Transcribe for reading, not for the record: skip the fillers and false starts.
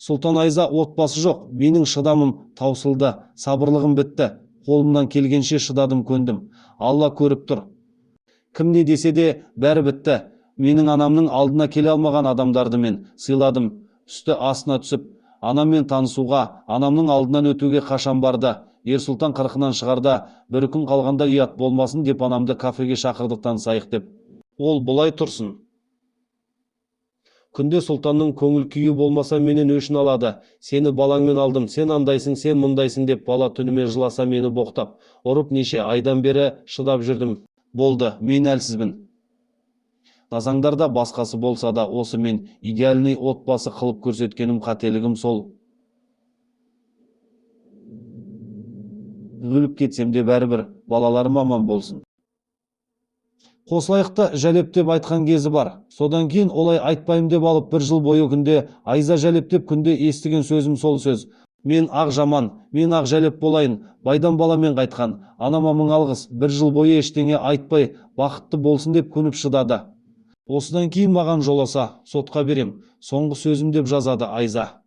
Сұлтан Айза отбасы жоқ, менің шыдамым таусылды, сабырлығым бітті. Қолымнан келгенше шыдадым, көндім. Алла көріп тұр. Кім не десе де бәрі бітті. Менің анамның алдына келе алмаған адамдарды мен сыйладым. Үсті астына түсіп, анаммен танысуға, анамның алдынан өтуге қашан барды. Ерсұлтан қырқынан шығарда, бір күн қалғанда ұят болмасын деп анамды кафеге шақырдық, танысайық деп. Ол бұлай тұрсын. Күнде сұлтанның көңіл күйі болмаса менен өшін алады. Сені балаңмен алдым, сен андайсың, сен мұндайсың деп бала түнімен жыласа мені боқтап. Ұрып неше айдан бері шыдап жүрдім. Болды, мен әлсізбін. Назаңдарда басқасы болса да, осы мен идеальный отбасы қылып көрсеткенім қателігім сол. Өліп кетсем де бәрібір балаларым аман болсын. Қосылайықта жәлеп деп айтқан кезі бар. Содан кейін олай айтпайым деп алып бір жыл бойы күнде Айза жәлеп деп күнде естіген сөзім сол сөз. Мен ақ жаман, мен ақ жәлеп болайын, байдан баламен қайтқан. Анама мың алғыс, бір жыл бойы ештеңе айтпай, бақытты болсын деп көніп шыдады. Осыдан кейін маған жоласа, сотқа берем, соңғы сөзім деп жазады Айза.